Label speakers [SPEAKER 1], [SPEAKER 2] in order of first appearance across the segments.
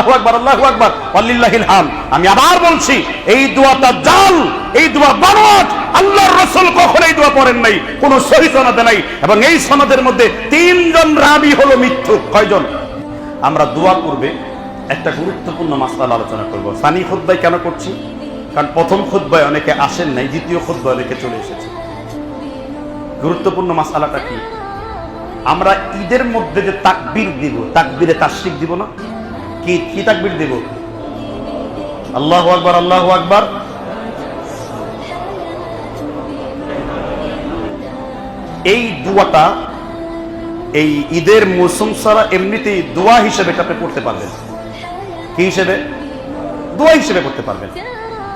[SPEAKER 1] আল্লাহু আকবার, আল্লাহু আকবার, ওয়ালিল্লাহিল হামদ। আমি আবার বলছি, এই দোয়াটা জাল, এই দোয়া বানোয়াট। আল্লাহর রাসূল কখনো এই দোয়া পড়েন নাই, কোন সহিহ সনদে নাই, এবং এই সনদের মধ্যে 3 জন রাবী হলো মিথ্যুক। কয়জন? আমরা দোয়া করবে একটা গুরুত্বপূর্ণ মাসআলা আলোচনা করব। সানি খুতবায় কেন করছি? কারণ প্রথম খুতবায় অনেকে আসেন নাই, দ্বিতীয় খুতবায় অনেকে চলে এসেছে। গুরুত্বপূর্ণ মাসআলাটা কি? আমরা ঈদের মধ্যে যে তাকবীর দিব, তাকবীরে তাশরিক দিব না? কি তাকবীর দিব? আল্লাহু আকবার, আল্লাহু আকবার। এই দোয়াটা এই ঈদের মৌসুম ছাড়া এমনিতেই দোয়া হিসেবে আপনি পড়তে পারবেন। কি হিসেবে? দোয়া হিসেবে পড়তে পারবেন।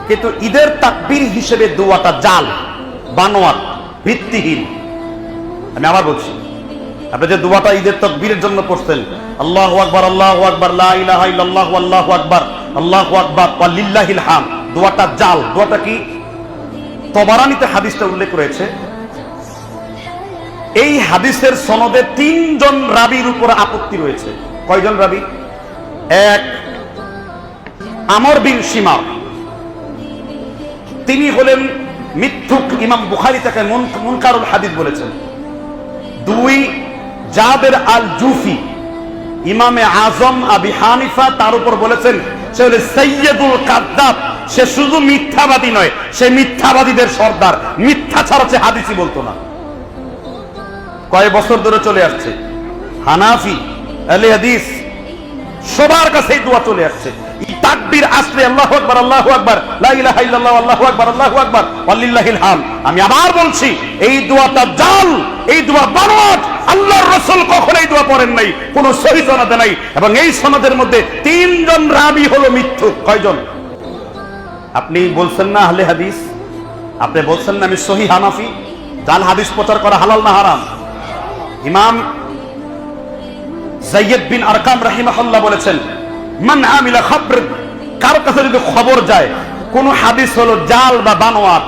[SPEAKER 1] কিন্তু ঈদের তাকবীর হিসেবে দোয়াটা জাল, বানোয়াট, ভিত্তিহীন। আমি আবার বলছি, আপনি যে দোয়াটা ঈদের তাকবীরের জন্য পড়ছেন, আল্লাহু আকবার, আল্লাহু আকবার, লা ইলাহা ইল্লাল্লাহু, আল্লাহু আকবার, আল্লাহু আকবার, ওয়ালিল্লাহিল হামদ, দোয়াটা জাল। দোয়াটা কি? তবারানীতে হাদিসটা উল্লেখ রয়েছে। এই হাদিসের সনদে 3 জন রাবীর উপর আপত্তি রয়েছে। কয়জন রাবী? এক, আমর বিন শিমার, তিনি হলেন মিথ্যুক, ইমাম বুখারী তাকে মুনকারুল হাদিস বলেছেন। 2, জাবের আল জুফি, ইমামে আজম আবি হানিফা তার উপর বলেছেন সে হলো সাইয়্যিদুল কাযযাব, সে শুধু মিথ্যাবাদী নয়, সে মিথ্যাবাদীদের সর্দার, মিথ্যা ছাড়া সে হাদিসই বলতো না। কয় বছর ধরে চলে আসছে। হানাফি, আহলে হাদিস সবার কাছে এই দোয়া চলে আসছে। এই তাকবীর আসলে আল্লাহু আকবার, আল্লাহু আকবার, লা ইলাহা ইল্লাল্লাহু, আল্লাহু আকবার, আল্লাহু আকবার, ওয়ালিল্লাহিল হামদ। আমি আবার বলছি, এই দোয়াটা জাল, এই দোয়া বানোয়াট। আল্লাহর রাসূল কখনো এই দোয়া পড়েন নাই, কোন সহিহ সনদে নাই, এবং এই সনদের মধ্যে 3 জন রাবী হলো মিথ্যুক। কয়জন? আপনি বলছেন না আহলে হাদিস, আপনি বলছেন না আমি সহিহ হানাফি। জাল হাদিস প্রচার করা হালাল না হারাম? ইমাম যায়েদ বিন আরকাম রাহিমাহুল্লাহ বলেছেন, মান আমিলা খাবর, কার কাছে যদি খবর যায় কোন হাদিস হলো জাল বা বানোয়াট,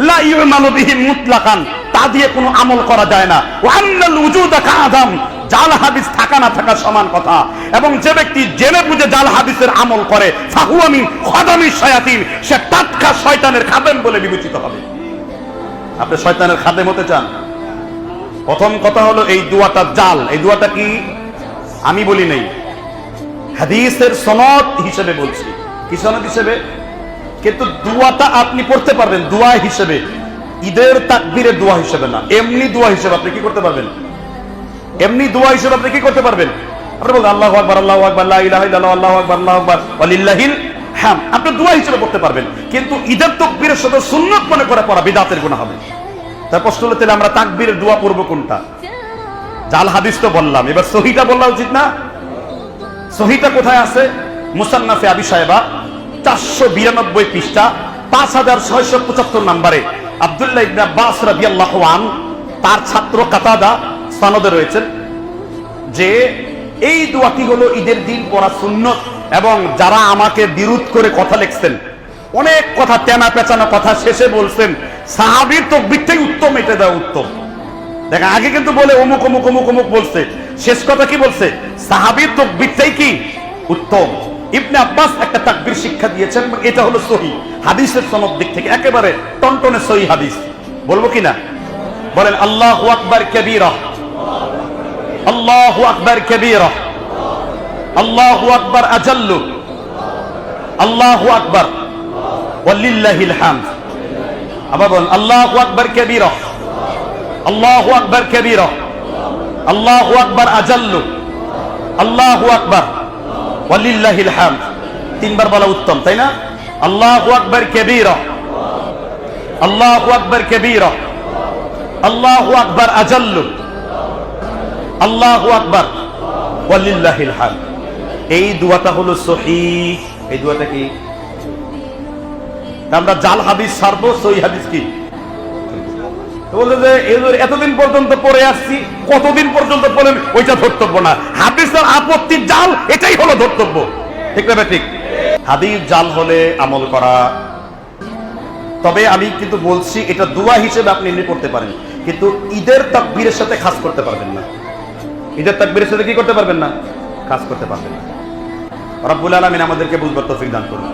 [SPEAKER 1] লা ইউমালু বিহি মুতলাকান, তা দিয়ে কোনো আমল করা যায় না। ওয়া আন্নাল উজুদা কাআদাম, জাল হাদিস থাকা না থাকা সমান কথা। এবং যে ব্যক্তি জেনে বুঝে জাল হাদিসের আমল করে, ফাহুয়া মিন খাদামিশ শায়াতিন, সে টাটকা শয়তানের খাদেম বলে বিবেচিত হবে। আপনি শয়তানের খাদেম হতে চান? প্রথম কথা হলো এই দোয়াটা জাল। এই দোয়াটা কি? আমি বলি নাই, হাদিসের সনদ হিসেবে বলছি। কি সনদ হিসেবে? কিন্তু দোয়াটা আপনি পড়তে পারবেন দোয়া হিসেবে, ঈদের তাকবীরের দোয়া হিসেবে না। এমনি দোয়া হিসেবে আপনি কি করতে পারবেন? এমনি দোয়া হিসেবে আপনি কি করতে পারবেন? আপনি বলবেন আল্লাহু আকবার, আল্লাহু আকবার, লা ইলাহা ইল্লাল্লাহু, আল্লাহু আকবার, আল্লাহু আকবার, ওয়ালিল্লাহিল হামদ। আপনি দোয়া হিসেবে পড়তে পারবেন, কিন্তু ঈদের তাকবীরের সাথে সুন্নাত মনে করে পড়া বিদআতের গুনাহ হবে। তার প্রশ্ন হলো, তাহলে আমরা তাকবীরের দোয়া পড়ব কোনটা? জাল হাদিস তো বললাম, এবার সহিহটা বলা উচিত না? সহিহটা কোথায় আছে? মুসান্নাফে আবি সাহেবা 492 পৃষ্ঠা 5675 নম্বরে আব্দুল্লাহ ইবনে আব্বাস রাদিয়াল্লাহু আনহু তার ছাত্র কাতাদা সনদে রয়েছেন যে এই দোয়াটি হলো ঈদের দিন পড়া সুন্নত। এবং যারা আমাকে বিরোধ করে কথা লিখছেন, অনেক কথা তেনা পেঁচানো কথা, শেষে বলছেন সাহাবীর তাকবীরটাই উত্তম, এটা দেওয়া উত্তম। দেখেন, আগে কিন্তু বলে অমুক অমুক অমুক অমুক বলছে, শেষ কথা কি বলছে? সাহাবীর তাকবীরটাই কি উত্তম। ইবনে আব্বাস একটা তাকবীর শিক্ষা দিয়েছেন, এটা হলো সহিহ হাদিসের সনদ দিক থেকে একেবারে টনটনে সহিহ হাদিস। বলবো কিনা? বলেন আল্লাহু আকবার কাবীরা, আল্লাহু আকবার কাবীরা, আল্লাহু আকবার আজাল্লু, আল্লাহু আকবার, ওয়ালিল্লাহিল হামদ। আবার বলেন আল্লাহু আকবার কাবীরা, আল্লাহু আকবার কাবীরা, আল্লাহু আকবার আজাল্লু, আল্লাহু আকবার, ওয়ালিল্লাহিল হামদ। 3 বার বলা উত্তম, তাই না? আল্লাহু আকবার কাবীরা, আল্লাহু আকবার কাবীরা, আল্লাহু আকবার আজাল্লু, আল্লাহু আকবার, ওয়ালিল্লাহিল হামদ। এই দোয়াটা হলো সহিহ। এই দোয়াটা কি? আমরা জাল হাদিস ছাড়বো, সহিহ হাদিস কি বলতে যে এতদিন পর্যন্ত পড়ে আসছি, কতদিন পর্যন্ত পড়েন ওইটা ধর্তব্য না। হাদিসের আপত্তি জাল, এটাই হলো ধর্তব্য। ঠিক না? ঠিক। হাদিস জাল হলে আমল করা। তবে আমি কিন্তু বলছি এটা দোয়া হিসেবে আপনি এমনি পড়তে পারেন, কিন্তু ঈদের তাকবীরের সাথে খাস করতে পারবেন না। ঈদের তাকবীরের সাথে কি করতে পারবেন না? খাস করতে পারবেন না। রব্বুল আলামিন আমাদেরকে বুঝবার তৌফিক দান করুন।